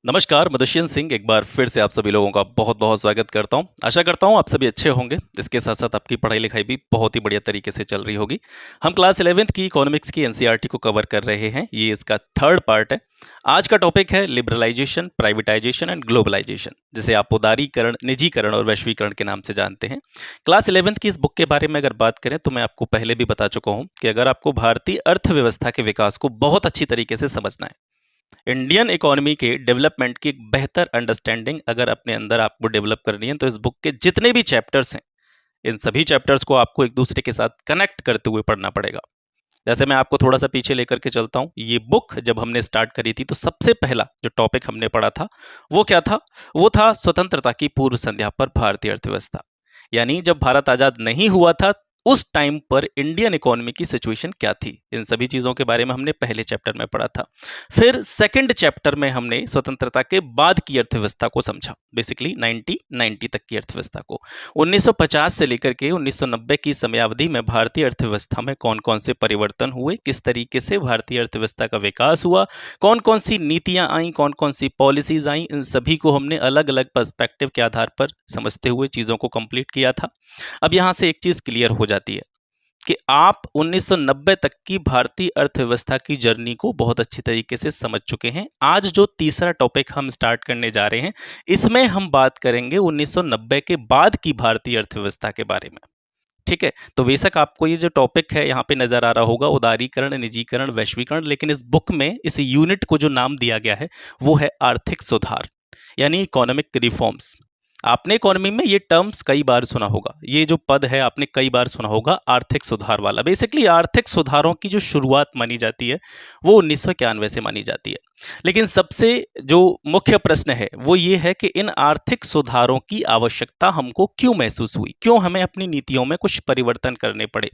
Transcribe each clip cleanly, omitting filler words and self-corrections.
नमस्कार, मदुष्यन सिंह एक बार फिर से आप सभी लोगों का बहुत बहुत स्वागत करता हूं। आशा करता हूं आप सभी अच्छे होंगे। इसके साथ साथ आपकी पढ़ाई लिखाई भी बहुत ही बढ़िया तरीके से चल रही होगी। हम क्लास 11th की इकोनॉमिक्स की एनसीईआरटी को कवर कर रहे हैं। ये इसका थर्ड पार्ट है। आज का टॉपिक है लिबरलाइजेशन, प्राइवेटाइजेशन एंड ग्लोबलाइजेशन, जिसे आप उदारीकरण, निजीकरण और वैश्वीकरण के नाम से जानते हैं। क्लास 11th की इस बुक के बारे में अगर बात करें तो मैं आपको पहले भी बता चुका हूँ कि अगर आपको भारतीय अर्थव्यवस्था के विकास को बहुत अच्छी तरीके से समझना है, इंडियन इकोनॉमी के डेवलपमेंट की एक बेहतर अंडरस्टैंडिंग अगर अपने अंदर आपको डेवलप करनी है, तो इस बुक के जितने भी चैप्टर्स हैं, इन सभी चैप्टर्स को आपको एक दूसरे के साथ कनेक्ट करते हुए पढ़ना पड़ेगा। जैसे मैं आपको थोड़ा सा पीछे लेकर के चलता हूँ। ये बुक जब हमने स्टार्ट करी थी तो सबसे पहला जो टॉपिक हमने पढ़ा था वो क्या था? वो था स्वतंत्रता की पूर्व संध्या पर भारतीय अर्थव्यवस्था। यानी जब भारत आजाद नहीं हुआ था उस टाइम पर इंडियन इकोनॉमी की सिचुएशन क्या थी, इन सभी चीज़ों के बारे में हमने पहले चैप्टर में पढ़ा था। फिर सेकंड चैप्टर में हमने स्वतंत्रता के बाद की अर्थव्यवस्था को समझा, बेसिकली 1990 तक की अर्थव्यवस्था को। 1950 से लेकर के 1990 की समयावधि में भारतीय अर्थव्यवस्था में कौन कौन से परिवर्तन हुए, किस तरीके से भारतीय अर्थव्यवस्था का विकास हुआ, कौन कौन सी नीतियां आई, कौन कौन सी पॉलिसीज आई, इन सभी को हमने अलग अलग पर्सपेक्टिव के आधार पर समझते हुए चीज़ों को कंप्लीट किया था। अब यहाँ से एक चीज़ क्लियर हो जाती है कि आप 1990 तक की भारतीय अर्थव्यवस्था की जर्नी को बहुत अच्छी तरीके से समझ चुके हैं। आज जो तीसरा टॉपिक हम स्टार्ट करने जा रहे हैं, इसमें हम बात करेंगे 1990 के बाद की भारतीय अर्थव्यवस्था के बारे में। ठीक है, तो बेशक आपको ये जो टॉपिक है यहाँ पे नजर आ रहा होगा, उदारीकरण, निजीकरण, वैश्वीकरण, लेकिन इस बुक में इस यूनिट को जो नाम दिया गया है वो है आर्थिक सुधार, यानी इकोनॉमिक रिफॉर्म्स। आपने इकोनॉमी में ये टर्म्स कई बार सुना होगा, ये जो पद है आपने कई बार सुना होगा, आर्थिक सुधार वाला। बेसिकली आर्थिक सुधारों की जो शुरुआत मानी जाती है वो 1991 से मानी जाती है। लेकिन सबसे जो मुख्य प्रश्न है वो ये है कि इन आर्थिक सुधारों की आवश्यकता हमको क्यों महसूस हुई, क्यों हमें अपनी नीतियों में कुछ परिवर्तन करने पड़े।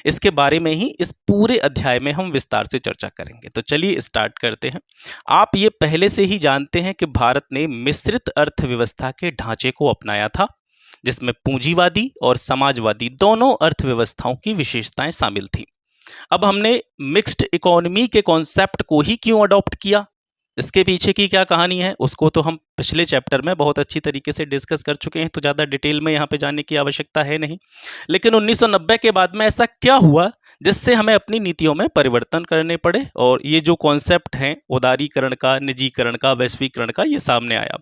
इसके बारे में ही इस पूरे अध्याय में हम विस्तार से चर्चा करेंगे। तो चलिए स्टार्ट करते हैं। आप ये पहले से ही जानते हैं कि भारत ने मिश्रित अर्थव्यवस्था के ढांचे को अपनाया था, जिसमें पूंजीवादी और समाजवादी दोनों अर्थव्यवस्थाओं की विशेषताएं शामिल थी। अब हमने मिक्स्ड इकोनॉमी के कॉन्सेप्ट को ही क्यों अडॉप्ट किया, इसके पीछे की क्या कहानी है, उसको तो हम पिछले चैप्टर में बहुत अच्छी तरीके से डिस्कस कर चुके हैं, तो ज़्यादा डिटेल में यहाँ पे जाने की आवश्यकता है नहीं। लेकिन 1990 के बाद में ऐसा क्या हुआ जिससे हमें अपनी नीतियों में परिवर्तन करने पड़े और ये जो कॉन्सेप्ट हैं उदारीकरण का, निजीकरण का, वैश्वीकरण का, ये सामने आया।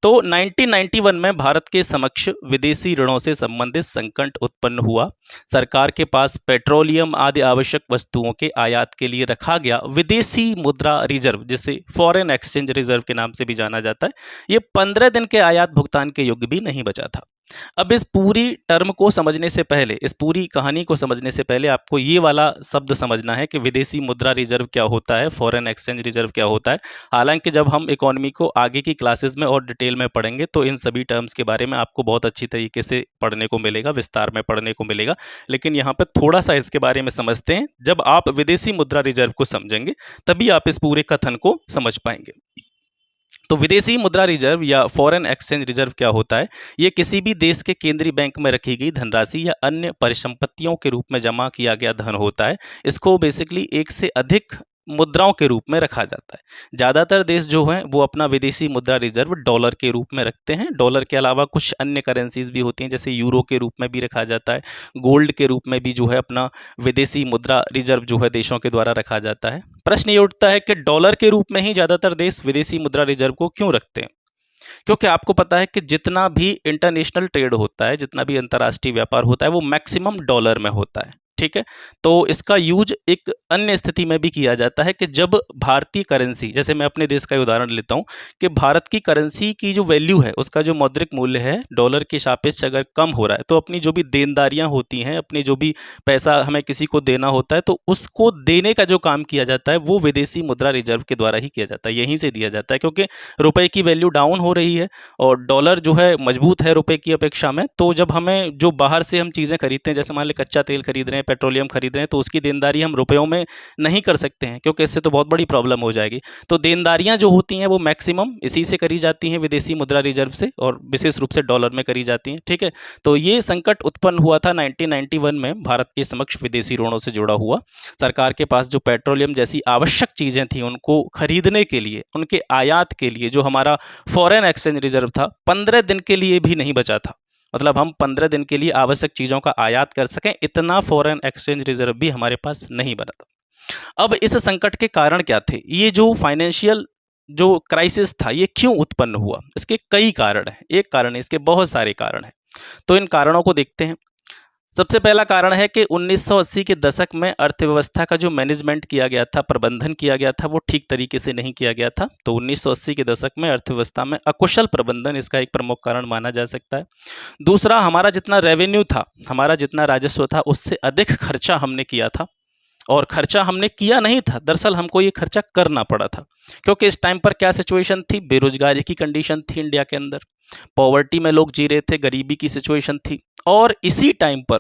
तो 1991 में भारत के समक्ष विदेशी ऋणों से संबंधित संकट उत्पन्न हुआ। सरकार के पास पेट्रोलियम आदि आवश्यक वस्तुओं के आयात के लिए रखा गया विदेशी मुद्रा रिजर्व, जिसे फॉरेन एक्सचेंज रिजर्व के नाम से भी जाना जाता है, ये 15 दिन के आयात भुगतान के योग्य भी नहीं बचा था। अब इस पूरी टर्म को समझने से पहले, इस पूरी कहानी को समझने से पहले आपको ये वाला शब्द समझना है कि विदेशी मुद्रा रिजर्व क्या होता है, फॉरेन एक्सचेंज रिजर्व क्या होता है। हालांकि जब हम इकोनॉमी को आगे की क्लासेस में और डिटेल में पढ़ेंगे तो इन सभी टर्म्स के बारे में आपको बहुत अच्छी तरीके से पढ़ने को मिलेगा, विस्तार में पढ़ने को मिलेगा। लेकिन यहाँ पर थोड़ा सा इसके बारे में समझते हैं। जब आप विदेशी मुद्रा रिजर्व को समझेंगे तभी आप इस पूरे कथन को समझ पाएंगे। तो विदेशी मुद्रा रिजर्व या फॉरेन एक्सचेंज रिजर्व क्या होता है? ये किसी भी देश के केंद्रीय बैंक में रखी गई धनराशि या अन्य परिसंपत्तियों के रूप में जमा किया गया धन होता है। इसको बेसिकली एक से अधिक मुद्राओं के रूप में रखा जाता है। ज़्यादातर देश जो हैं वो अपना विदेशी मुद्रा रिजर्व डॉलर के रूप में रखते हैं। डॉलर के अलावा कुछ अन्य करेंसीज भी होती हैं, जैसे यूरो के रूप में भी रखा जाता है, गोल्ड के रूप में भी जो है अपना विदेशी मुद्रा रिजर्व जो है देशों के द्वारा रखा जाता है। प्रश्न ये उठता है कि डॉलर के रूप में ही ज़्यादातर देश विदेशी मुद्रा रिजर्व को क्यों रखते हैं? क्योंकि आपको पता है कि जितना भी इंटरनेशनल ट्रेड होता है, जितना भी अंतर्राष्ट्रीय व्यापार होता है, वो मैक्सिमम डॉलर में होता है। ठीक है, तो इसका यूज एक अन्य स्थिति में भी किया जाता है कि जब भारतीय करेंसी, जैसे मैं अपने देश का उदाहरण लेता हूं कि भारत की करेंसी की जो वैल्यू है, उसका जो मौद्रिक मूल्य है डॉलर के सापेक्ष अगर कम हो रहा है, तो अपनी जो भी देनदारियां होती हैं, अपनी जो भी पैसा हमें किसी को देना होता है, तो उसको देने का जो काम किया जाता है वो विदेशी मुद्रा रिजर्व के द्वारा ही किया जाता है, यहीं से दिया जाता है। क्योंकि रुपए की वैल्यू डाउन हो रही है और डॉलर जो है मजबूत है रुपए की अपेक्षा में, तो जब हमें जो बाहर से हम चीज़ें खरीदते हैं, जैसे मान लें कच्चा तेल खरीद रहे हैं पेट्रोलियम खरीद रहे हैं, तो उसकी देनदारी हम रुपयों में नहीं कर सकते हैं, क्योंकि इससे तो बहुत बड़ी प्रॉब्लम हो जाएगी। तो देनदारियां जो होती हैं वो मैक्सिमम इसी से करी जाती हैं, विदेशी मुद्रा रिजर्व से, और विशेष रूप से डॉलर में करी जाती हैं। ठीक है, तो ये संकट उत्पन्न हुआ था 1991 में भारत के समक्ष विदेशी ऋणों से जुड़ा हुआ। सरकार के पास जो पेट्रोलियम जैसी आवश्यक चीज़ें थी उनको खरीदने के लिए, उनके आयात के लिए जो हमारा फॉरेन एक्सचेंज रिजर्व था 15 दिन के लिए भी नहीं बचा था। मतलब हम 15 दिन के लिए आवश्यक चीज़ों का आयात कर सकें, इतना फॉरेन एक्सचेंज रिजर्व भी हमारे पास नहीं बना था। अब इस संकट के कारण क्या थे? ये जो फाइनेंशियल जो क्राइसिस था ये क्यों उत्पन्न हुआ? इसके कई कारण हैं, एक कारण है, इसके बहुत सारे कारण हैं। तो इन कारणों को देखते हैं। सबसे पहला कारण है कि 1980 के दशक में अर्थव्यवस्था का जो मैनेजमेंट किया गया था, प्रबंधन किया गया था, वो ठीक तरीके से नहीं किया गया था। तो 1980 के दशक में अर्थव्यवस्था में अकुशल प्रबंधन इसका एक प्रमुख कारण माना जा सकता है। दूसरा, हमारा जितना रेवेन्यू था, हमारा जितना राजस्व था, उससे अधिक खर्चा हमने किया था, और खर्चा हमने किया नहीं था, दरअसल हमको ये खर्चा करना पड़ा था। क्योंकि इस टाइम पर क्या सिचुएशन थी? बेरोजगारी की कंडीशन थी इंडिया के अंदर, पॉवर्टी में लोग जी रहे थे, गरीबी की सिचुएशन थी, और इसी टाइम पर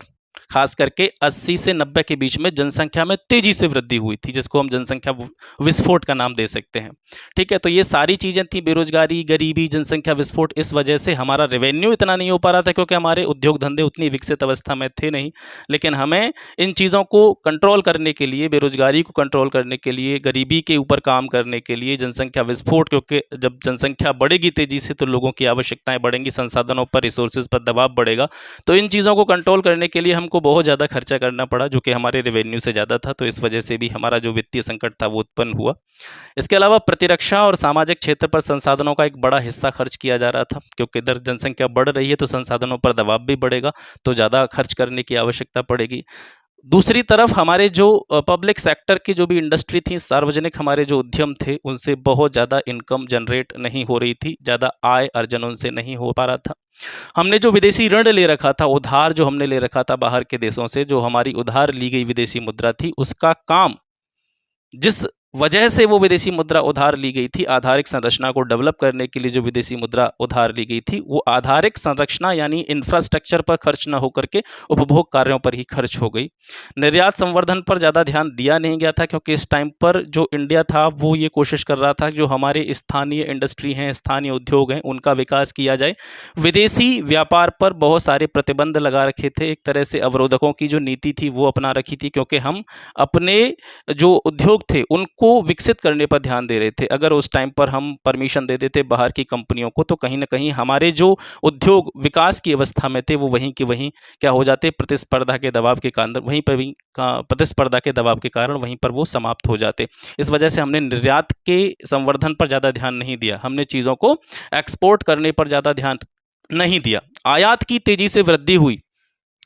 खास करके 80 से 90 के बीच में जनसंख्या में तेजी से वृद्धि हुई थी, जिसको हम जनसंख्या विस्फोट का नाम दे सकते हैं। ठीक है, तो ये सारी चीज़ें थी, बेरोजगारी, गरीबी, जनसंख्या विस्फोट, इस वजह से हमारा रेवेन्यू इतना नहीं हो पा रहा था, क्योंकि हमारे उद्योग धंधे उतनी विकसित अवस्था में थे नहीं। लेकिन हमें इन चीज़ों को कंट्रोल करने के लिए, बेरोजगारी को कंट्रोल करने के लिए, गरीबी के ऊपर काम करने के लिए, जनसंख्या विस्फोट, क्योंकि जब जनसंख्या बढ़ेगी तेजी से तो लोगों की आवश्यकताएं बढ़ेंगी, संसाधनों पर, रिसोर्सेज पर दबाव बढ़ेगा, तो इन चीज़ों को कंट्रोल करने के लिए हमको बहुत ज़्यादा खर्चा करना पड़ा, जो कि हमारे रेवेन्यू से ज़्यादा था। तो इस वजह से भी हमारा जो वित्तीय संकट था वो उत्पन्न हुआ। इसके अलावा प्रतिरक्षा और सामाजिक क्षेत्र पर संसाधनों का एक बड़ा हिस्सा खर्च किया जा रहा था, क्योंकि इधर जनसंख्या बढ़ रही है तो संसाधनों पर दबाव भी बढ़ेगा, तो ज़्यादा खर्च करने की आवश्यकता पड़ेगी। दूसरी तरफ हमारे जो पब्लिक सेक्टर की जो भी इंडस्ट्री थी, सार्वजनिक हमारे जो उद्यम थे, उनसे बहुत ज़्यादा इनकम जनरेट नहीं हो रही थी, ज़्यादा आय अर्जन उनसे नहीं हो पा रहा था। हमने जो विदेशी ऋण ले रखा था, उधार जो हमने ले रखा था बाहर के देशों से, जो हमारी उधार ली गई विदेशी मुद्रा थी, उसका काम, जिस वजह से वो विदेशी मुद्रा उधार ली गई थी, आधारिक संरचना को डेवलप करने के लिए जो विदेशी मुद्रा उधार ली गई थी, वो आधारिक संरचना यानी इंफ्रास्ट्रक्चर पर खर्च न होकर के उपभोग कार्यों पर ही खर्च हो गई। निर्यात संवर्धन पर ज़्यादा ध्यान दिया नहीं गया था, क्योंकि इस टाइम पर जो इंडिया था वो ये कोशिश कर रहा था जो हमारे स्थानीय इंडस्ट्री हैं, स्थानीय उद्योग हैं, उनका विकास किया जाए। विदेशी व्यापार पर बहुत सारे प्रतिबंध लगा रखे थे, एक तरह से अवरोधकों की जो नीति थी वो अपना रखी थी, क्योंकि हम अपने जो उद्योग थे उनको विकसित करने पर ध्यान दे रहे थे। अगर उस टाइम पर हम परमिशन दे देते बाहर की कंपनियों को, तो कहीं ना कहीं हमारे जो उद्योग विकास की अवस्था में थे वो वहीं के वहीं क्या हो जाते, प्रतिस्पर्धा के दबाव के कारण, वहीं पर भी प्रतिस्पर्धा के दबाव के कारण वहीं पर वो समाप्त हो जाते। इस वजह से हमने निर्यात के संवर्धन पर ज़्यादा ध्यान नहीं दिया, हमने चीज़ों को एक्सपोर्ट करने पर ज़्यादा ध्यान नहीं दिया। आयात की तेजी से वृद्धि हुई,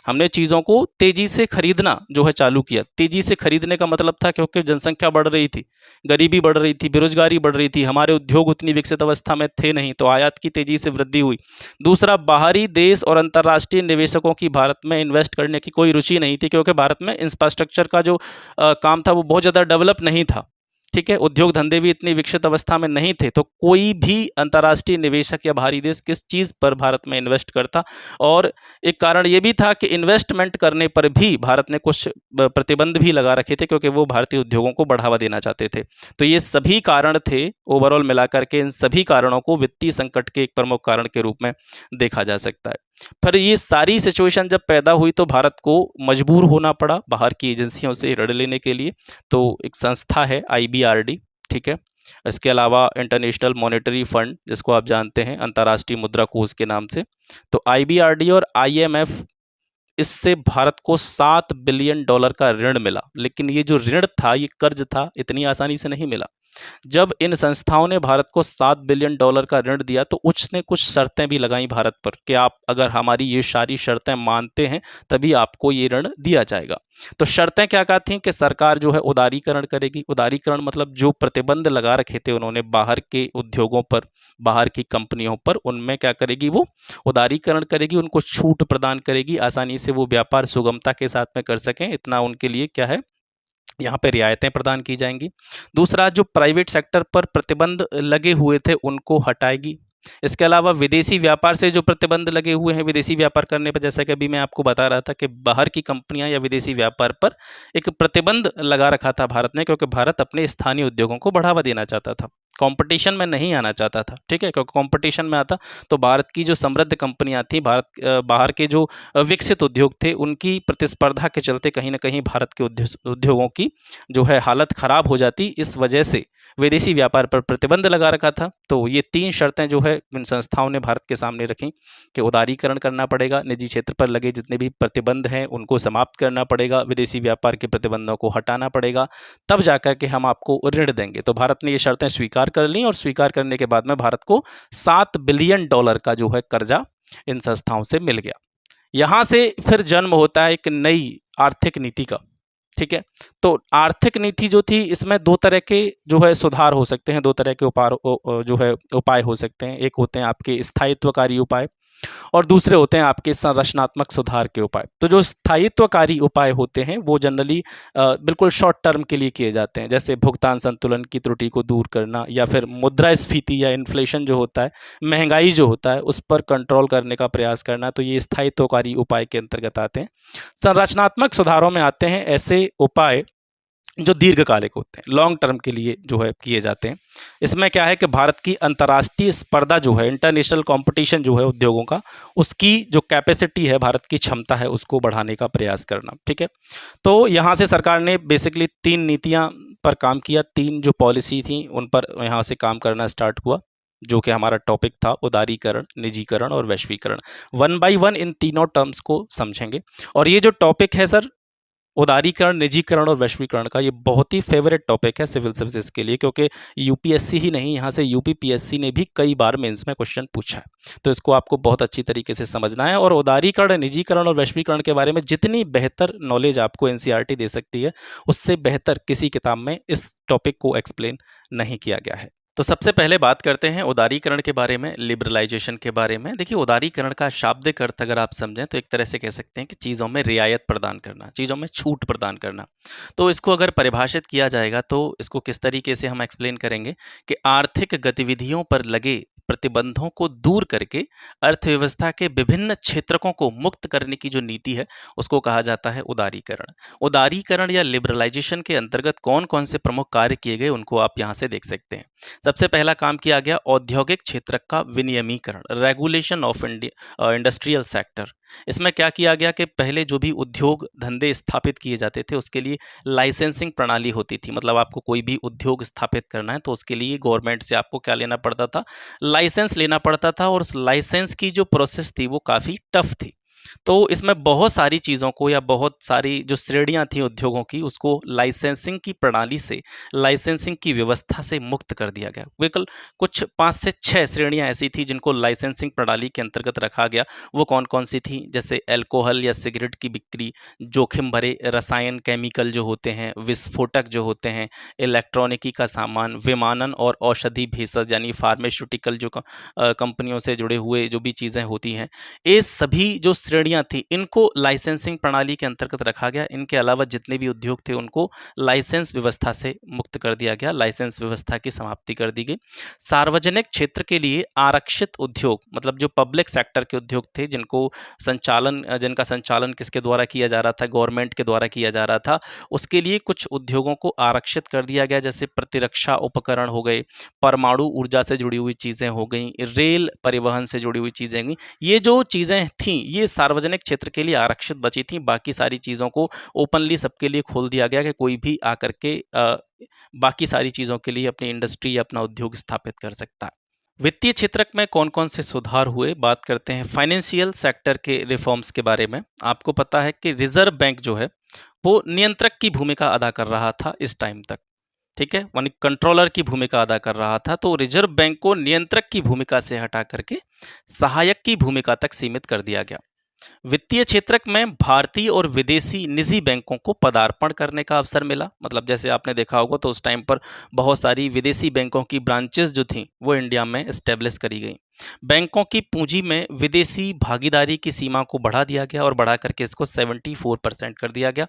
हमने चीज़ों को तेज़ी से खरीदना जो है चालू किया। तेज़ी से खरीदने का मतलब था क्योंकि जनसंख्या बढ़ रही थी, गरीबी बढ़ रही थी, बेरोजगारी बढ़ रही थी, हमारे उद्योग उतनी विकसित अवस्था में थे नहीं, तो आयात की तेज़ी से वृद्धि हुई। दूसरा, बाहरी देश और अंतर्राष्ट्रीय निवेशकों की भारत में इन्वेस्ट करने की कोई रुचि नहीं थी, क्योंकि भारत में इंफ्रास्ट्रक्चर का जो काम था वो बहुत ज़्यादा डेवलप नहीं था। ठीक है, उद्योग धंधे भी इतनी विकसित अवस्था में नहीं थे, तो कोई भी अंतर्राष्ट्रीय निवेशक या बाहरी देश किस चीज़ पर भारत में इन्वेस्ट करता। और एक कारण ये भी था कि इन्वेस्टमेंट करने पर भी भारत ने कुछ प्रतिबंध भी लगा रखे थे, क्योंकि वो भारतीय उद्योगों को बढ़ावा देना चाहते थे। तो ये सभी कारण थे, ओवरऑल मिलाकर के इन सभी कारणों को वित्तीय संकट के एक प्रमुख कारण के रूप में देखा जा सकता है। फिर ये सारी सिचुएशन जब पैदा हुई तो भारत को मजबूर होना पड़ा बाहर की एजेंसियों से ऋण लेने के लिए। तो एक संस्था है IBRD, ठीक है, इसके अलावा इंटरनेशनल मॉनेटरी फंड, जिसको आप जानते हैं अंतर्राष्ट्रीय मुद्रा कोष के नाम से। तो IBRD और IMF, इससे भारत को $7 बिलियन का ऋण मिला। लेकिन ये जो ऋण था, ये कर्ज था, इतनी आसानी से नहीं मिला। जब इन संस्थाओं ने भारत को $7 बिलियन का ऋण दिया तो उसने कुछ शर्तें भी लगाई भारत पर कि आप अगर हमारी ये सारी शर्तें मानते हैं तभी आपको ये ऋण दिया जाएगा। तो शर्तें क्या क्या थीं कि सरकार जो है उदारीकरण करेगी। उदारीकरण मतलब जो प्रतिबंध लगा रखे थे उन्होंने बाहर के उद्योगों पर, बाहर की कंपनियों पर, उनमें क्या करेगी, वो उदारीकरण करेगी, उनको छूट प्रदान करेगी, आसानी से वो व्यापार सुगमता के साथ में कर सकें, इतना उनके लिए क्या है, यहाँ पे रियायतें प्रदान की जाएंगी। दूसरा, जो प्राइवेट सेक्टर पर प्रतिबंध लगे हुए थे उनको हटाएगी। इसके अलावा विदेशी व्यापार से जो प्रतिबंध लगे हुए हैं, विदेशी व्यापार करने पर, जैसा कि अभी मैं आपको बता रहा था कि बाहर की कंपनियां या विदेशी व्यापार पर एक प्रतिबंध लगा रखा था भारत ने, क्योंकि भारत अपने स्थानीय उद्योगों को बढ़ावा देना चाहता था, कंपटीशन में नहीं आना चाहता था। ठीक है, क्योंकि कंपटीशन में आता तो भारत की जो समृद्ध कंपनियां थी, बाहर के जो विकसित उद्योग थे, उनकी प्रतिस्पर्धा के चलते कहीं ना कहीं भारत के उद्योगों की जो है हालत खराब हो जाती। इस वजह से विदेशी व्यापार पर प्रतिबंध लगा रखा था। तो ये 3 शर्तें जो है इन संस्थाओं ने भारत के सामने रखी कि उदारीकरण करना पड़ेगा, निजी क्षेत्र पर लगे जितने भी प्रतिबंध हैं उनको समाप्त करना पड़ेगा, विदेशी व्यापार के प्रतिबंधों को हटाना पड़ेगा, तब जाकर के हम आपको ऋण देंगे। तो भारत ने ये शर्तें स्वीकार कर ली, और स्वीकार करने के बाद में भारत को $7 बिलियन का जो है कर्जा इन संस्थाओं से मिल गया। यहाँ से फिर जन्म होता है एक नई आर्थिक नीति का। ठीक है, तो आर्थिक नीति जो थी, इसमें 2 तरह के जो है सुधार हो सकते हैं, 2 तरह के उपाय हो सकते हैं। एक होते हैं आपके स्थायित्वकारी उपाय, और दूसरे होते हैं आपके संरचनात्मक सुधार के उपाय। तो जो स्थायित्वकारी उपाय होते हैं वो जनरली बिल्कुल शॉर्ट टर्म के लिए किए जाते हैं, जैसे भुगतान संतुलन की त्रुटि को दूर करना, या फिर मुद्रास्फीति या इन्फ्लेशन जो होता है, महंगाई जो होता है, उस पर कंट्रोल करने का प्रयास करना। तो ये स्थायित्वकारी उपाय के अंतर्गत आते हैं। संरचनात्मक सुधारों में आते हैं ऐसे उपाय जो दीर्घकालिक होते हैं, लॉन्ग टर्म के लिए जो है किए जाते हैं। इसमें क्या है कि भारत की अंतर्राष्ट्रीय स्पर्धा जो है, इंटरनेशनल कंपटीशन जो है उद्योगों का, उसकी जो कैपेसिटी है, भारत की क्षमता है, उसको बढ़ाने का प्रयास करना। ठीक है, तो यहाँ से सरकार ने बेसिकली 3 नीतियाँ पर काम किया, 3 जो पॉलिसी थी उन पर यहाँ से काम करना स्टार्ट हुआ, जो कि हमारा टॉपिक था उदारीकरण, निजीकरण और वैश्वीकरण। 1 बाय 1 इन तीनों टर्म्स को समझेंगे। और ये जो टॉपिक है सर, उदारीकरण, निजीकरण और वैश्वीकरण का, ये बहुत ही फेवरेट टॉपिक है सिविल सर्विसेज के लिए, क्योंकि यूपीएससी ही नहीं, यहाँ से यूपीपीएससी ने भी कई बार मेंस में क्वेश्चन पूछा है। तो इसको आपको बहुत अच्छी तरीके से समझना है। और उदारीकरण, निजीकरण और वैश्वीकरण के बारे में जितनी बेहतर नॉलेज आपको एनसीईआरटी दे सकती है, उससे बेहतर किसी किताब में इस टॉपिक को एक्सप्लेन नहीं किया गया है। तो सबसे पहले बात करते हैं उदारीकरण के बारे में, लिबरलाइजेशन के बारे में। देखिए, उदारीकरण का शाब्दिक अर्थ अगर आप समझें तो एक तरह से कह सकते हैं कि चीज़ों में रियायत प्रदान करना, चीज़ों में छूट प्रदान करना। तो इसको अगर परिभाषित किया जाएगा तो इसको किस तरीके से हम एक्सप्लेन करेंगे कि आर्थिक गतिविधियों पर लगे प्रतिबंधों को दूर करके अर्थव्यवस्था के विभिन्न क्षेत्रकों को मुक्त करने की जो नीति है, उसको कहा जाता है उदारीकरण। उदारीकरण या लिबरलाइजेशन के अंतर्गत कौन कौन से प्रमुख कार्य किए गए, उनको आप यहाँ से देख सकते हैं। सबसे पहला काम किया गया औद्योगिक क्षेत्र का विनियमीकरण, रेगुलेशन ऑफ इंडस्ट्रियल सेक्टर। इसमें क्या किया गया कि पहले जो भी उद्योग धंधे स्थापित किए जाते थे, उसके लिए लाइसेंसिंग प्रणाली होती थी। मतलब आपको कोई भी उद्योग स्थापित करना है तो उसके लिए गवर्नमेंट से आपको क्या लेना पड़ता था, लाइसेंस लेना पड़ता था। और उस लाइसेंस की जो प्रोसेस थी वो काफ़ी टफ थी। तो इसमें बहुत सारी चीज़ों को, या बहुत सारी जो श्रेणियां थी उद्योगों की, उसको लाइसेंसिंग की प्रणाली से, लाइसेंसिंग की व्यवस्था से मुक्त कर दिया गया। बिल्कुल कुछ 5 से 6 श्रेणियां ऐसी थी जिनको लाइसेंसिंग प्रणाली के अंतर्गत रखा गया। वो कौन कौन सी थी, जैसे अल्कोहल या सिगरेट की बिक्री, जोखिम भरे रसायन केमिकल जो होते हैं, विस्फोटक जो होते हैं, इलेक्ट्रॉनिकी का सामान, विमानन और औषधि भेषज यानी फार्मास्यूटिकल जो कंपनियों से जुड़े हुए जो भी चीज़ें होती हैं, ये सभी जो श्रेणियां थी इनको लाइसेंसिंग प्रणाली के अंतर्गत रखा गया। इनके अलावा जितने भी उद्योग थे उनको लाइसेंस व्यवस्था से मुक्त कर दिया गया, लाइसेंस व्यवस्था की समाप्ति कर दी गई। सार्वजनिक क्षेत्र के लिए आरक्षित उद्योग, मतलब जो पब्लिक सेक्टर के उद्योग थे जिनका संचालन किसके द्वारा किया जा रहा था, गवर्नमेंट के द्वारा किया जा रहा था, उसके लिए कुछ उद्योगों को आरक्षित कर दिया गया, जैसे प्रतिरक्षा उपकरण हो गए, परमाणु ऊर्जा से जुड़ी हुई चीज़ें हो गई, रेल परिवहन से जुड़ी हुई चीज़ें हो गई। ये जो चीज़ें थीं ये सार्वजनिक क्षेत्र के लिए आरक्षित बची थी। बाकी सारी चीज़ों को ओपनली सबके लिए खोल दिया गया कि कोई भी आकर के बाकी सारी चीज़ों के लिए अपनी इंडस्ट्री या अपना उद्योग स्थापित कर सकता है। वित्तीय क्षेत्र में कौन कौन से सुधार हुए, बात करते हैं फाइनेंशियल सेक्टर के रिफॉर्म्स के बारे में। आपको पता है कि रिजर्व बैंक जो है वो नियंत्रक की भूमिका अदा कर रहा था इस टाइम तक। ठीक है, यानी कंट्रोलर की भूमिका अदा कर रहा था। तो रिजर्व बैंक को नियंत्रक की भूमिका से हटा करके सहायक की भूमिका तक सीमित कर दिया गया। वित्तीय क्षेत्र में भारतीय और विदेशी निजी बैंकों को पदार्पण करने का अवसर मिला। मतलब जैसे आपने देखा होगा तो उस टाइम पर बहुत सारी विदेशी बैंकों की ब्रांचेस जो थी वो इंडिया में एस्टेब्लिश करी गई। बैंकों की पूंजी में विदेशी भागीदारी की सीमा को बढ़ा दिया गया और बढ़ा करके इसको 74% कर दिया गया।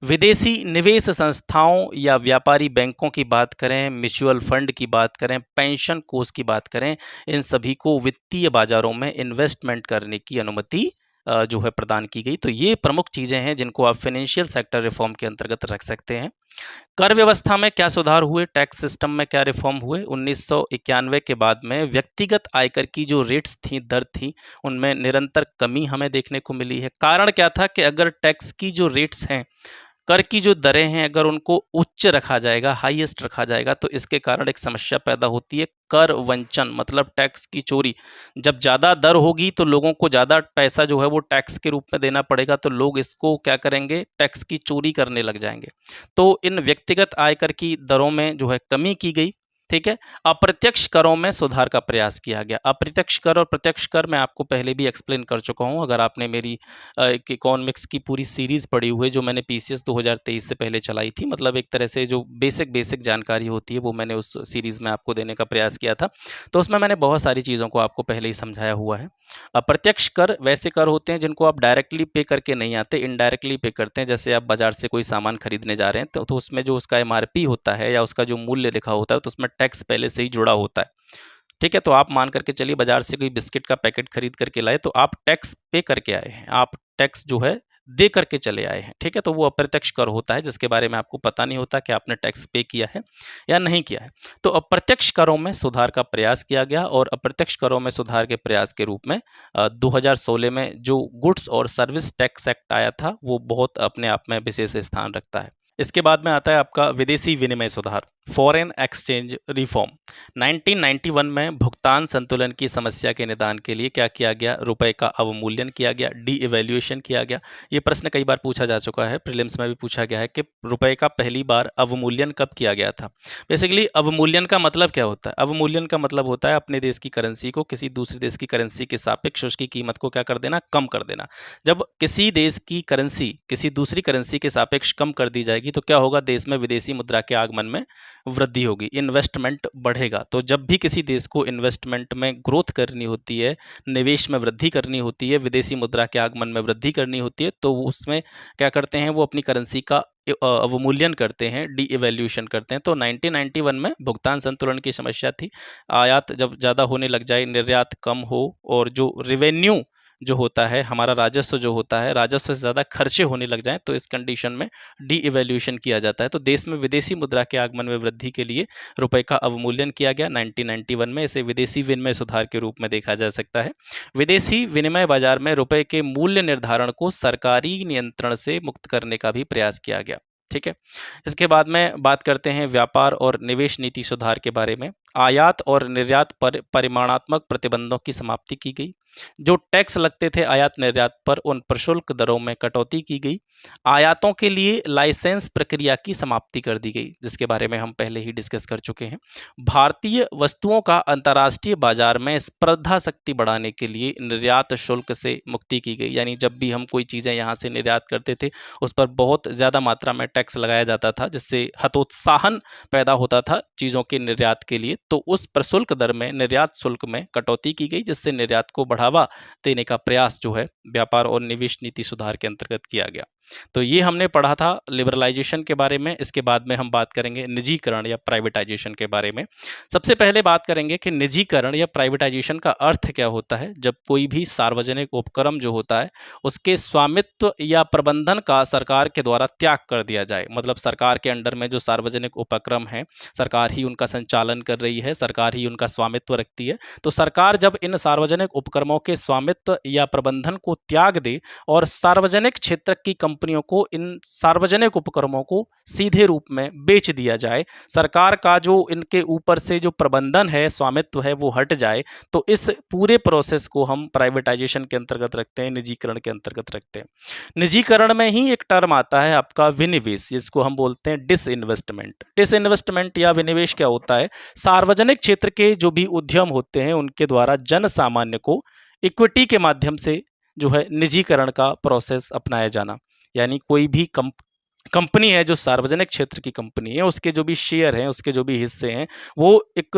विदेशी निवेश संस्थाओं या व्यापारी बैंकों की बात करें, म्यूचुअल फंड की बात करें, पेंशन कोष की बात करें, इन सभी को वित्तीय बाजारों में इन्वेस्टमेंट करने की अनुमति जो है प्रदान की गई। तो ये प्रमुख चीज़ें हैं जिनको आप फाइनेंशियल सेक्टर रिफॉर्म के अंतर्गत रख सकते हैं। कर व्यवस्था में क्या सुधार हुए, टैक्स सिस्टम में क्या रिफॉर्म हुए? 1991 के बाद में व्यक्तिगत आयकर की जो रेट्स थी, दर थी, उनमें निरंतर कमी हमें देखने को मिली है। कारण क्या था कि अगर टैक्स की जो रेट्स हैं, कर की जो दरें हैं, अगर उनको उच्च रखा जाएगा, हाईएस्ट रखा जाएगा, तो इसके कारण एक समस्या पैदा होती है, कर वंचन, मतलब टैक्स की चोरी। जब ज़्यादा दर होगी तो लोगों को ज़्यादा पैसा जो है वो टैक्स के रूप में देना पड़ेगा, तो लोग इसको क्या करेंगे, टैक्स की चोरी करने लग जाएंगे। तो इन व्यक्तिगत आयकर की दरों में जो है कमी की गई। ठीक है। अप्रत्यक्ष करों में सुधार का प्रयास किया गया। अप्रत्यक्ष कर और प्रत्यक्ष कर मैं आपको पहले भी एक्सप्लेन कर चुका हूं। अगर आपने मेरी इकोनॉमिक्स की पूरी सीरीज पढ़ी हुई है जो मैंने पीसीएस 2023 से पहले चलाई थी, मतलब एक तरह से जो बेसिक जानकारी होती है वो मैंने उस सीरीज में आपको देने का प्रयास किया था, तो उसमें मैंने बहुत सारी चीज़ों को आपको पहले ही समझाया हुआ है। अप्रत्यक्ष कर वैसे कर होते हैं जिनको आप डायरेक्टली पे करके नहीं आते, इनडायरेक्टली पे करते हैं। जैसे आप बाजार से कोई सामान खरीदने जा रहे हैं तो उसमें जो उसका एमआरपी होता है या उसका जो मूल्य लिखा होता है तो उसमें टैक्स पहले से ही जुड़ा होता है। ठीक है। तो आप मान करके चलिए बाजार से कोई बिस्किट का पैकेट खरीद करके लाए तो आप टैक्स पे करके आए हैं, आप टैक्स जो है दे करके चले आए हैं। ठीक है। तो वो अप्रत्यक्ष कर होता है जिसके बारे में आपको पता नहीं होता कि आपने टैक्स पे किया है या नहीं किया है। तो अप्रत्यक्ष करों में सुधार का प्रयास किया गया और अप्रत्यक्ष करों में सुधार के प्रयास के रूप में 2016 में जो गुड्स और सर्विस टैक्स एक्ट आया था वो बहुत अपने आप में विशेष स्थान रखता है। इसके बाद में आता है आपका विदेशी विनिमय सुधार, फॉरेन एक्सचेंज रिफॉर्म। 1991 में भुगतान संतुलन की समस्या के निदान के लिए क्या किया गया, रुपए का अवमूल्यन किया गया, डी इवैल्यूएशन किया गया। ये प्रश्न कई बार पूछा जा चुका है, प्रीलिम्स में भी पूछा गया है कि रुपए का पहली बार अवमूल्यन कब किया गया था। बेसिकली अवमूल्यन का मतलब क्या होता है? अवमूल्यन का मतलब होता है अपने देश की करेंसी को किसी दूसरे देश की करेंसी के सापेक्ष उसकी कीमत को क्या कर देना, कम कर देना। जब किसी देश की करेंसी किसी दूसरी करेंसी के सापेक्ष कम कर दी जाएगी तो क्या होगा, देश में विदेशी मुद्रा के आगमन में वृद्धि होगी, इन्वेस्टमेंट बढ़ेगा। तो जब भी किसी देश को इन्वेस्टमेंट में ग्रोथ करनी होती है, निवेश में वृद्धि करनी होती है, विदेशी मुद्रा के आगमन में वृद्धि करनी होती है, तो उसमें क्या करते हैं, वो अपनी करेंसी का अवमूल्यन करते हैं, डी इवैल्यूएशन करते हैं। तो 1991 में भुगतान संतुलन की समस्या थी। आयात जब ज़्यादा होने लग जाए, निर्यात कम हो और जो रेवेन्यू जो होता है, हमारा राजस्व जो होता है, राजस्व से ज़्यादा खर्चे होने लग जाएं, तो इस कंडीशन में डी इवैल्यूएशन किया जाता है। तो देश में विदेशी मुद्रा के आगमन में वृद्धि के लिए रुपए का अवमूल्यन किया गया 1991 में। इसे विदेशी विनिमय सुधार के रूप में देखा जा सकता है। विदेशी विनिमय बाजार में रुपए के मूल्य निर्धारण को सरकारी नियंत्रण से मुक्त करने का भी प्रयास किया गया। ठीक है। इसके बाद में बात करते हैं व्यापार और निवेश नीति सुधार के बारे में। आयात और निर्यात पर परिमाणात्मक प्रतिबंधों की समाप्ति की गई। जो टैक्स लगते थे आयात निर्यात पर, उन प्रशुल्क दरों में कटौती की गई। आयातों के लिए लाइसेंस प्रक्रिया की समाप्ति कर दी गई, जिसके बारे में हम पहले ही डिस्कस कर चुके हैं। भारतीय वस्तुओं का अंतर्राष्ट्रीय बाजार में स्पर्धा शक्ति बढ़ाने के लिए निर्यात शुल्क से मुक्ति की गई। यानी जब भी हम कोई चीज़ें यहाँ से निर्यात करते थे उस पर बहुत ज़्यादा मात्रा में टैक्स लगाया जाता था, जिससे हतोत्साहन पैदा होता था चीज़ों के निर्यात के लिए। तो उस प्रशुल्क दर में, निर्यात शुल्क में कटौती की गई, जिससे निर्यात को बढ़ावा देने का प्रयास जो है व्यापार और निवेश नीति सुधार के अंतर्गत किया गया। तो ये हमने पढ़ा था लिबरलाइजेशन के बारे में। इसके बाद में हम बात करेंगे निजीकरण या प्राइवेटाइजेशन के बारे में। सबसे पहले बात करेंगे कि निजीकरण या प्राइवेटाइजेशन का अर्थ क्या होता है। जब कोई भी सार्वजनिक उपक्रम जो होता है उसके स्वामित्व या प्रबंधन का सरकार के द्वारा त्याग कर दिया जाए, मतलब सरकार के अंडर में जो सार्वजनिक उपक्रम है, सरकार ही उनका संचालन कर रही है, सरकार ही उनका स्वामित्व रखती है। तो सरकार जब इन सार्वजनिक उपक्रमों के स्वामित्व या प्रबंधन को त्याग दे और सार्वजनिक क्षेत्र की कंपनियों को इन सार्वजनिक उपक्रमों को सीधे रूप में बेच दिया जाए, सरकार का जो इनके ऊपर से जो प्रबंधन है, स्वामित्व है, वो हट जाए, तो इस पूरे प्रोसेस को हम प्राइवेटाइजेशन के अंतर्गत रखते हैं, निजीकरण के अंतर्गत रखते हैं। निजीकरण में ही एक टर्म आता है आपका विनिवेश, जिसको हम बोलते हैं डिसइन्वेस्टमेंट। डिसइन्वेस्टमेंट या विनिवेश क्या होता है? सार्वजनिक क्षेत्र के जो भी उद्यम होते हैं उनके द्वारा जन सामान्य को इक्विटी के माध्यम से जो है निजीकरण का प्रोसेस अपनाया जाना। यानी कोई भी कंपनी है, जो सार्वजनिक क्षेत्र की कंपनी है, उसके जो भी शेयर हैं, उसके जो भी हिस्से हैं, वो एक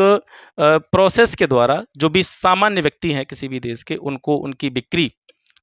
प्रोसेस के द्वारा जो भी सामान्य व्यक्ति हैं किसी भी देश के, उनको उनकी बिक्री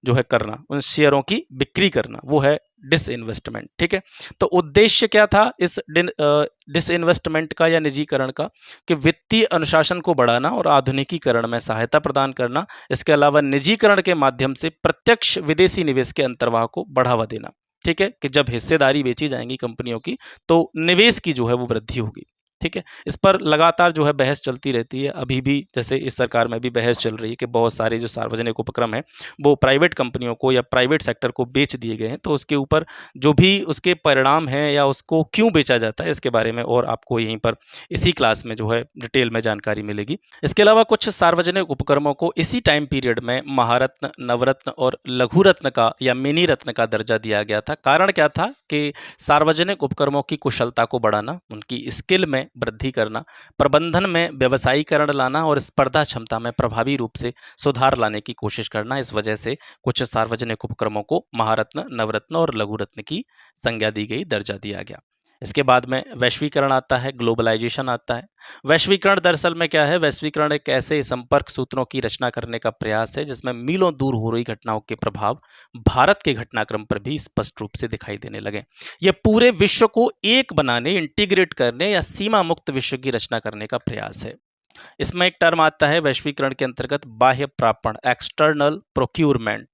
जो है करना, उन शेयरों की बिक्री करना, वो है डिसइन्वेस्टमेंट। ठीक है, तो उद्देश्य क्या था इस डिसइन्वेस्टमेंट का या निजीकरण का, कि वित्तीय अनुशासन को बढ़ाना और आधुनिकीकरण में सहायता प्रदान करना। इसके अलावा निजीकरण के माध्यम से प्रत्यक्ष विदेशी निवेश के अंतर्वाह को बढ़ावा देना। ठीक है, कि जब हिस्सेदारी बेची जाएंगी कंपनियों की, तो निवेश की जो है वो वृद्धि होगी। ठीक है, इस पर लगातार जो है बहस चलती रहती है। अभी भी जैसे इस सरकार में भी बहस चल रही है कि बहुत सारे जो सार्वजनिक उपक्रम हैं वो प्राइवेट कंपनियों को या प्राइवेट सेक्टर को बेच दिए गए हैं, तो उसके ऊपर जो भी उसके परिणाम हैं या उसको क्यों बेचा जाता है, इसके बारे में और आपको यहीं पर इसी क्लास में जो है डिटेल में जानकारी मिलेगी। इसके अलावा कुछ सार्वजनिक उपक्रमों को इसी टाइम पीरियड में महारत्न, नवरत्न और लघु रत्न का या मिनी रत्न का दर्जा दिया गया था। कारण क्या था कि सार्वजनिक उपक्रमों की कुशलता को बढ़ाना, उनकी स्किल में वृद्धि करना, प्रबंधन में व्यवसायीकरण लाना और स्पर्धा क्षमता में प्रभावी रूप से सुधार लाने की कोशिश करना। इस वजह से कुछ सार्वजनिक उपक्रमों को महारत्न, नवरत्न और लघु रत्न की संज्ञा दी गई, दर्जा दिया गया। इसके बाद में वैश्वीकरण आता है, ग्लोबलाइजेशन आता है। वैश्वीकरण दरअसल में क्या है? वैश्वीकरण एक ऐसे संपर्क सूत्रों की रचना करने का प्रयास है जिसमें मीलों दूर हो रही घटनाओं के प्रभाव भारत के घटनाक्रम पर भी स्पष्ट रूप से दिखाई देने लगे। यह पूरे विश्व को एक बनाने, इंटीग्रेट करने या सीमा मुक्त विश्व की रचना करने का प्रयास है। इसमें एक टर्म आता है वैश्वीकरण के अंतर्गत बाह्य प्रापण, एक्सटर्नल प्रोक्यूरमेंट।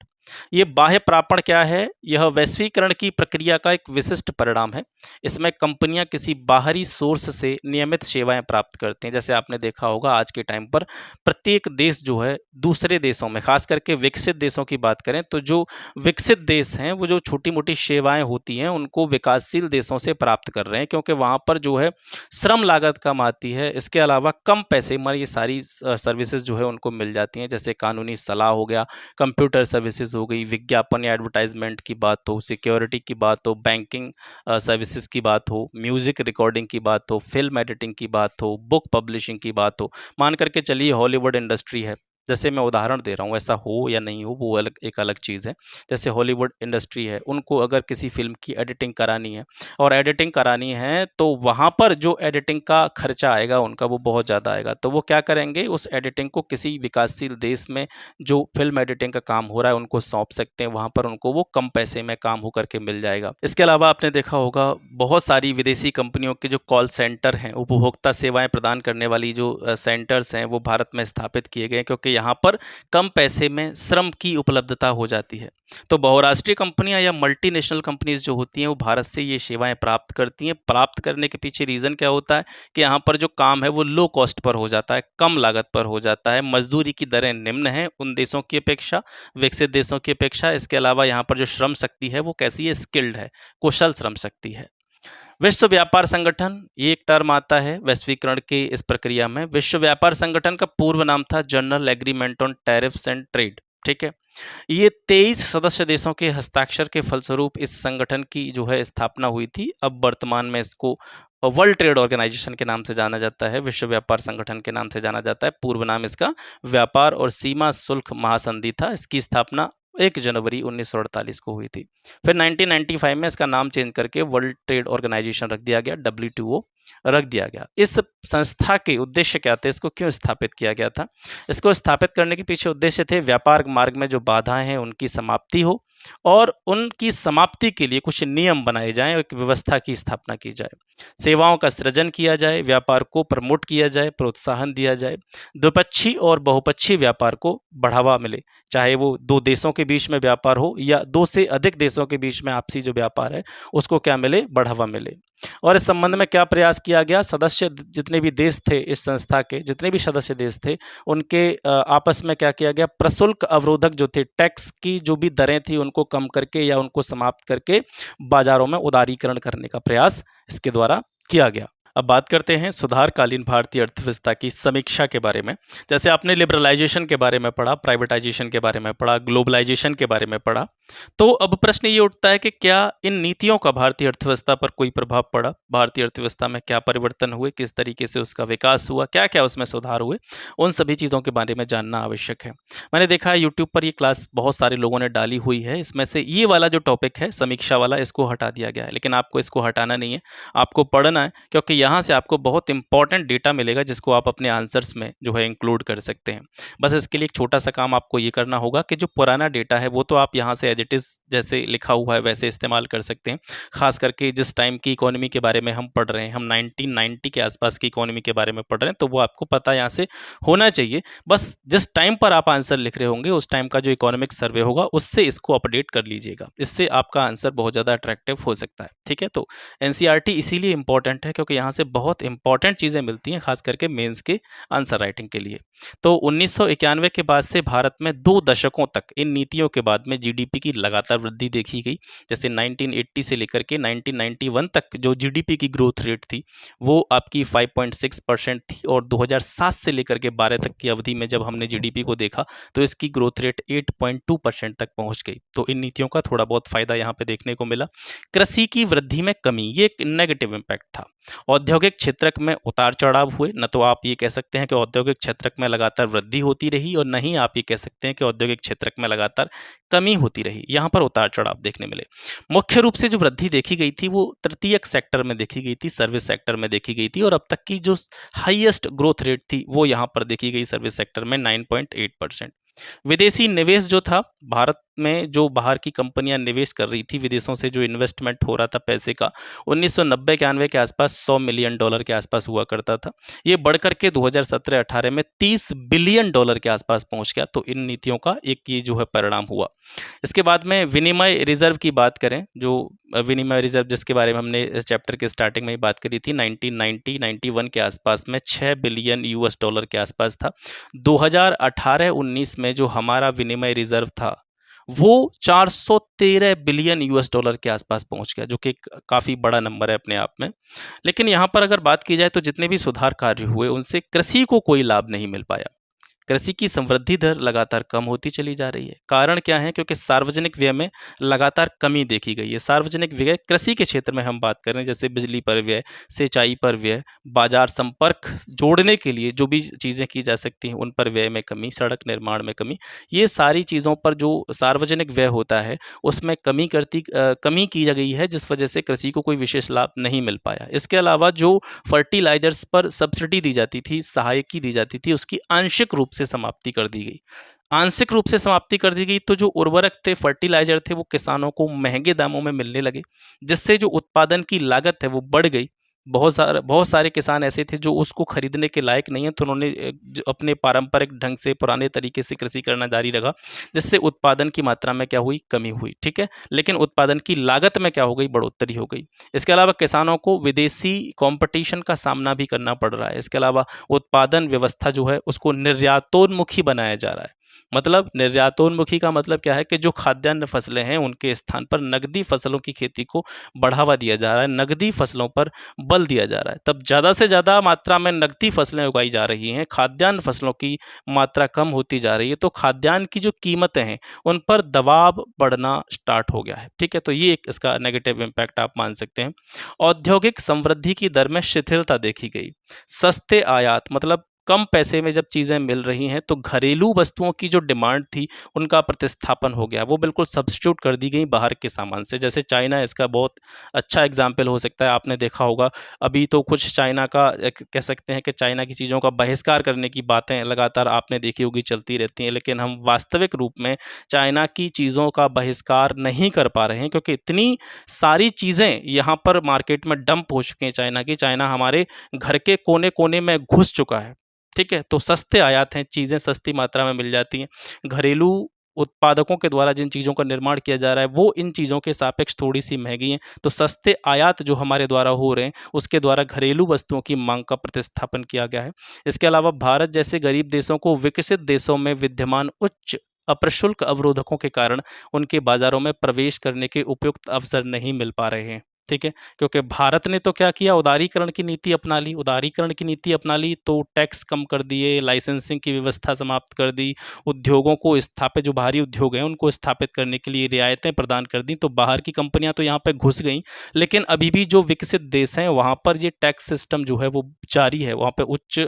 ये बाह्य प्रापण क्या है? यह वैश्वीकरण की प्रक्रिया का एक विशिष्ट परिणाम है। इसमें कंपनियां किसी बाहरी सोर्स से नियमित सेवाएं प्राप्त करते हैं। जैसे आपने देखा होगा आज के टाइम पर प्रत्येक देश जो है दूसरे देशों में, खास करके विकसित देशों की बात करें तो जो विकसित देश हैं वो जो छोटी मोटी सेवाएं होती हैं उनको विकासशील देशों से प्राप्त कर रहे हैं, क्योंकि वहाँ पर जो है श्रम लागत कम आती है। इसके अलावा कम पैसे में ये सारी सर्विसेज जो है उनको मिल जाती हैं। जैसे कानूनी सलाह हो गया, कंप्यूटर सर्विसेज हो गई, विज्ञापन या एडवर्टाइजमेंट की बात हो, सिक्योरिटी की बात हो, बैंकिंग सर्विसेज की बात हो, म्यूजिक रिकॉर्डिंग की बात हो, फिल्म एडिटिंग की बात हो, बुक पब्लिशिंग की बात हो। मान करके चलिए हॉलीवुड इंडस्ट्री है, जैसे मैं उदाहरण दे रहा हूँ, ऐसा हो या नहीं हो वो अलग एक अलग चीज़ है। जैसे हॉलीवुड इंडस्ट्री है, उनको अगर किसी फिल्म की एडिटिंग करानी है और एडिटिंग करानी है तो वहाँ पर जो एडिटिंग का खर्चा आएगा उनका वो बहुत ज़्यादा आएगा। तो वो क्या करेंगे, उस एडिटिंग को किसी विकासशील देश में जो फिल्म एडिटिंग का काम हो रहा है उनको सौंप सकते हैं, वहाँ पर उनको वो कम पैसे में काम हो करके मिल जाएगा। इसके अलावा आपने देखा होगा बहुत सारी विदेशी कंपनियों के जो कॉल सेंटर हैं, उपभोक्ता सेवाएं प्रदान करने वाली जो सेंटर्स हैं वो भारत में स्थापित किए गए, क्योंकि यहाँ पर कम पैसे में श्रम की उपलब्धता हो जाती है। तो बहुराष्ट्रीय कंपनियां या मल्टीनेशनल कंपनीज जो होती हैं वो भारत से ये सेवाएं प्राप्त करती हैं। प्राप्त करने के पीछे रीज़न क्या होता है कि यहाँ पर जो काम है वो लो कॉस्ट पर हो जाता है, कम लागत पर हो जाता है, मजदूरी की दरें निम्न हैं उन देशों की अपेक्षा, विकसित देशों की अपेक्षा। इसके अलावा यहाँ पर जो श्रम शक्ति है वो कैसी है? स्किल्ड है, कुशल श्रम शक्ति है। विश्व व्यापार संगठन, ये एक टर्म आता है वैश्वीकरण की इस प्रक्रिया में। विश्व व्यापार संगठन का पूर्व नाम था general agreement on tariffs and trade. ठीक है, ये 23 सदस्य देशों के हस्ताक्षर के फलस्वरूप इस संगठन की जो है स्थापना हुई थी। अब वर्तमान में इसको वर्ल्ड ट्रेड ऑर्गेनाइजेशन के नाम से जाना जाता है, विश्व व्यापार संगठन के नाम से जाना जाता है। पूर्व नाम इसका व्यापार और सीमा शुल्क महासंधि था। इसकी स्थापना 1 जनवरी 1948 को हुई थी। फिर 1995 में इसका नाम चेंज करके वर्ल्ड ट्रेड ऑर्गेनाइजेशन रख दिया गया, WTO रख दिया गया। इस संस्था के उद्देश्य क्या थे, इसको क्यों स्थापित किया गया था? इसको स्थापित करने के पीछे उद्देश्य थे व्यापार मार्ग में जो बाधाएं हैं उनकी समाप्ति हो और उनकी समाप्ति के लिए कुछ नियम बनाए जाएं और एक व्यवस्था की स्थापना की जाए, सेवाओं का सृजन किया जाए, व्यापार को प्रमोट किया जाए, प्रोत्साहन दिया जाए, द्विपक्षीय और बहुपक्षीय व्यापार को बढ़ावा मिले, चाहे वो 2 देशों के बीच में व्यापार हो या 2 से अधिक देशों के बीच में आपसी जो व्यापार है उसको क्या मिले? बढ़ावा मिले। और इस संबंध में क्या प्रयास किया गया? सदस्य जितने भी देश थे इस संस्था के, जितने भी सदस्य देश थे उनके आपस में क्या किया गया? प्रशुल्क अवरोधक जो थे, टैक्स की जो भी दरें थी उनको कम करके या उनको समाप्त करके बाजारों में उदारीकरण करने का प्रयास इसके द्वारा किया गया। अब बात करते हैं सुधारकालीन भारतीय अर्थव्यवस्था की समीक्षा के बारे में। जैसे आपने लिबरलाइजेशन के बारे में पढ़ा, प्राइवेटाइजेशन के बारे में पढ़ा, ग्लोबलाइजेशन के बारे में पढ़ा, तो अब प्रश्न ये उठता है कि क्या इन नीतियों का भारतीय अर्थव्यवस्था पर कोई प्रभाव पड़ा? भारतीय अर्थव्यवस्था में क्या परिवर्तन हुए? किस तरीके से उसका विकास हुआ? क्या-क्या उसमें सुधार हुए? उन सभी चीज़ों के बारे में जानना आवश्यक है। मैंने देखा है यूट्यूब पर ये क्लास बहुत सारे लोगों ने डाली हुई है। इसमें से ये वाला जो टॉपिक है, समीक्षा वाला, इसको हटा दिया गया है। लेकिन आपको इसको हटाना नहीं है, आपको पढ़ना है, क्योंकि यहाँ से आपको बहुत इंपॉर्टेंट डेटा मिलेगा जिसको आप अपने आंसर्स में जो है इंक्लूड कर सकते हैं। बस इसके लिए एक छोटा सा काम आपको ये करना होगा कि जो पुराना डेटा है वो तो आप यहाँ से एज इट इज़ जैसे लिखा हुआ है वैसे इस्तेमाल कर सकते हैं। खास करके जिस टाइम की इकोनॉमी के बारे में हम पढ़ रहे हैं, हम 1990 के आसपास की इकोनॉमी के बारे में पढ़ रहे हैं, तो वो आपको पता यहाँ से होना चाहिए। बस जिस टाइम पर आप आंसर लिख रहे होंगे उस टाइम का जो इकोनॉमिक सर्वे होगा उससे इसको अपडेट कर लीजिएगा। इससे आपका आंसर बहुत ज़्यादा अट्रैक्टिव हो सकता है। ठीक है, तो एनसीईआरटी इसीलिए इंपॉर्टेंट है क्योंकि यहाँ से बहुत इंपॉर्टेंट चीज़ें मिलती हैं, खास करके मेंस के आंसर राइटिंग के लिए। तो 1991 के बाद से भारत में 2 दशकों तक इन नीतियों के बाद में जीडीपी की लगातार वृद्धि देखी गई। जैसे 1980 से लेकर के 1991 तक जो जीडीपी की ग्रोथ रेट थी वो आपकी 5.6% थी, और 2007 से लेकर के 12 तक की अवधि में जब हमने जीडीपी को देखा तो इसकी ग्रोथ रेट 8.2% तक पहुंच गई। तो इन नीतियों का थोड़ा बहुत फायदा यहाँ पे देखने को मिला। कृषि की वृद्धि में कमी, ये एक नेगेटिव इम्पैक्ट था। औद्योगिक क्षेत्र में उतार चढ़ाव हुए, न तो आप ये कह सकते हैं कि औद्योगिक क्षेत्र में लगातार वृद्धि होती रही और न ही आप ये कह सकते हैं कि औद्योगिक क्षेत्र में लगातार कमी होती रही। यहाँ पर उतार चढ़ाव देखने मिले। मुख्य रूप से जो वृद्धि देखी गई थी वो तृतीयक सेक्टर में देखी गई थी, सर्विस सेक्टर में देखी गई थी, और अब तक की जो हाईएस्ट ग्रोथ रेट थी वो यहाँ पर देखी गई सर्विस सेक्टर में 9.8%। विदेशी निवेश जो था, भारत में जो बाहर की कंपनियां निवेश कर रही थी, विदेशों से जो इन्वेस्टमेंट हो रहा था पैसे का, 1990-91 के आसपास $100 मिलियन के आसपास हुआ करता था। ये बढ़कर के 2017-18 में $30 बिलियन के आसपास पहुंच गया। तो इन नीतियों का एक ये जो है परिणाम हुआ। इसके बाद में विनिमय रिजर्व की बात करें, जो विनिमय रिजर्व जिसके बारे में हमने इस चैप्टर के स्टार्टिंग में ही बात करी थी, 1990-91 के आसपास में $6 बिलियन के आसपास था। 2018-19 में जो हमारा विनिमय रिजर्व था वो $413 बिलियन के आसपास पहुंच गया, जो कि काफ़ी बड़ा नंबर है अपने आप में। लेकिन यहाँ पर अगर बात की जाए तो जितने भी सुधार कार्य हुए उनसे कृषि को कोई लाभ नहीं मिल पाया। कृषि की समृद्धि दर लगातार कम होती चली जा रही है। कारण क्या है? क्योंकि सार्वजनिक व्यय में लगातार कमी देखी गई है। सार्वजनिक व्यय कृषि के क्षेत्र में हम बात करें, जैसे बिजली पर व्यय, सिंचाई पर व्यय, बाजार संपर्क जोड़ने के लिए जो भी चीज़ें की जा सकती हैं उन पर व्यय में कमी, सड़क निर्माण में कमी, ये सारी चीज़ों पर जो सार्वजनिक व्यय होता है उसमें कमी की गई है, जिस वजह से कृषि को कोई विशेष लाभ नहीं मिल पाया। इसके अलावा जो फर्टिलाइजर्स पर सब्सिडी दी जाती थी, सहायकी दी जाती थी, उसकी आंशिक रूप से समाप्ति कर दी गई। आंशिक रूप से समाप्ति कर दी गई तो जो उर्वरक थे, फर्टिलाइजर थे, वो किसानों को महंगे दामों में मिलने लगे, जिससे जो उत्पादन की लागत है वो बढ़ गई। बहुत सारे किसान ऐसे थे जो उसको खरीदने के लायक नहीं है, तो उन्होंने जो अपने पारंपरिक ढंग से पुराने तरीके से कृषि करना जारी रखा, जिससे उत्पादन की मात्रा में क्या हुई? कमी हुई। ठीक है, लेकिन उत्पादन की लागत में क्या हो गई? बढ़ोतरी हो गई। इसके अलावा किसानों को विदेशी कंपटीशन का सामना भी करना पड़ रहा है। इसके अलावा उत्पादन व्यवस्था जो है उसको निर्यातोन्मुखी बनाया जा रहा है। मतलब निर्यातोन्मुखी का मतलब क्या है कि जो खाद्यान्न फसलें हैं उनके स्थान पर नकदी फसलों की खेती को बढ़ावा दिया जा रहा है, नकदी फसलों पर बल दिया जा रहा है। तब ज़्यादा से ज़्यादा मात्रा में नकदी फसलें उगाई जा रही हैं, खाद्यान्न फसलों की मात्रा कम होती जा रही है, तो खाद्यान्न की जो कीमतें हैं उन पर दबाव बढ़ना स्टार्ट हो गया है। ठीक है, तो ये एक इसका नेगेटिव इम्पैक्ट आप मान सकते हैं। औद्योगिक समृद्धि की दर में शिथिलता देखी गई। सस्ते आयात, मतलब कम पैसे में जब चीज़ें मिल रही हैं तो घरेलू वस्तुओं की जो डिमांड थी उनका प्रतिस्थापन हो गया, वो बिल्कुल सब्स्टिट्यूट कर दी गई बाहर के सामान से। जैसे चाइना इसका बहुत अच्छा एग्जाम्पल हो सकता है। आपने देखा होगा अभी तो कुछ चाइना का कह सकते हैं कि चाइना की चीज़ों का बहिष्कार करने की बातें लगातार आपने देखी होगी चलती रहती हैं, लेकिन हम वास्तविक रूप में चाइना की चीज़ों का बहिष्कार नहीं कर पा रहे हैं, क्योंकि इतनी सारी चीज़ें यहाँ पर मार्केट में डंप हो चुकी हैं चाइना की। चाइना हमारे घर के कोने कोने में घुस चुका है। ठीक है, तो सस्ते आयात हैं, चीज़ें सस्ती मात्रा में मिल जाती हैं। घरेलू उत्पादकों के द्वारा जिन चीज़ों का निर्माण किया जा रहा है वो इन चीज़ों के सापेक्ष थोड़ी सी महंगी हैं, तो सस्ते आयात जो हमारे द्वारा हो रहे हैं उसके द्वारा घरेलू वस्तुओं की मांग का प्रतिस्थापन किया गया है। इसके अलावा भारत जैसे गरीब देशों को विकसित देशों में विद्यमान उच्च अप्रशुल्क अवरोधकों के कारण उनके बाजारों में प्रवेश करने के उपयुक्त अवसर नहीं मिल पा रहे हैं। ठीक है, क्योंकि भारत ने तो क्या किया, उदारीकरण की नीति अपना ली। उदारीकरण की नीति अपना ली तो टैक्स कम कर दिए, लाइसेंसिंग की व्यवस्था समाप्त कर दी, उद्योगों को स्थापित, जो बाहरी उद्योग हैं उनको स्थापित करने के लिए रियायतें प्रदान कर दी। तो बाहर की कंपनियां तो यहाँ पे घुस गई, लेकिन अभी भी जो विकसित देश हैं वहाँ पर ये टैक्स सिस्टम जो है वो जारी है। वहाँ पे उच्च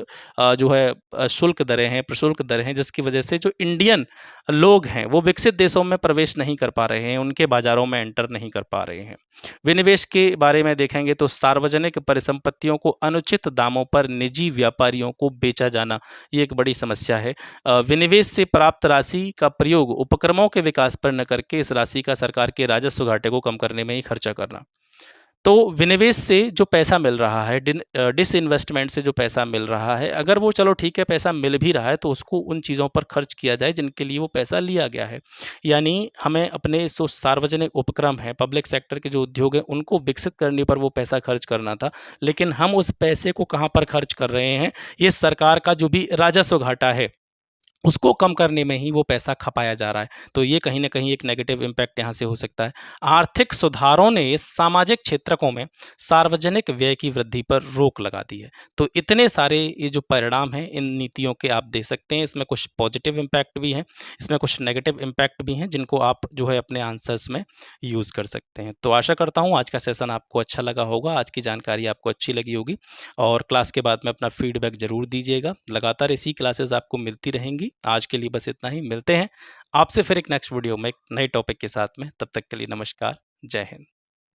जो है शुल्क दरें हैं, प्रशुल्क दरें हैं, जिसकी वजह से जो इंडियन लोग हैं वो विकसित देशों में प्रवेश नहीं कर पा रहे हैं, उनके बाजारों में एंटर नहीं कर पा रहे हैं। विनिवेश के बारे में देखेंगे तो सार्वजनिक परिसंपत्तियों को अनुचित दामों पर निजी व्यापारियों को बेचा जाना, ये एक बड़ी समस्या है। विनिवेश से प्राप्त राशि का प्रयोग उपक्रमों के विकास पर न करके इस राशि का सरकार के राजस्व घाटे को कम करने में ही खर्चा करना। तो विनिवेश से जो पैसा मिल रहा है, डिसइन्वेस्टमेंट से जो पैसा मिल रहा है, अगर वो चलो ठीक है पैसा मिल भी रहा है तो उसको उन चीज़ों पर खर्च किया जाए जिनके लिए वो पैसा लिया गया है। यानी हमें अपने जो सार्वजनिक उपक्रम हैं, पब्लिक सेक्टर के जो उद्योग हैं, उनको विकसित करने पर वो पैसा खर्च करना था, लेकिन हम उस पैसे को कहाँ पर खर्च कर रहे हैं, ये सरकार का जो भी राजस्व घाटा है उसको कम करने में ही वो पैसा खपाया जा रहा है। तो ये कहीं न कहीं एक नेगेटिव इम्पैक्ट यहाँ से हो सकता है। आर्थिक सुधारों ने सामाजिक क्षेत्रकों में सार्वजनिक व्यय की वृद्धि पर रोक लगा दी है। तो इतने सारे ये जो परिणाम हैं इन नीतियों के आप दे सकते हैं। इसमें कुछ पॉजिटिव इम्पैक्ट भी हैं, इसमें कुछ नेगेटिव इम्पैक्ट भी हैं, जिनको आप जो है अपने आंसर्स में यूज़ कर सकते हैं। तो आशा करता हूँ आज का सेशन आपको अच्छा लगा होगा, आज की जानकारी आपको अच्छी लगी होगी, और क्लास के बाद में अपना फीडबैक ज़रूर दीजिएगा। लगातार ऐसी क्लासेस आपको मिलती रहेंगी। आज के लिए बस इतना ही, मिलते हैं आपसे फिर एक नेक्स्ट वीडियो में एक नए टॉपिक के साथ में। तब तक के लिए नमस्कार, जय हिंद।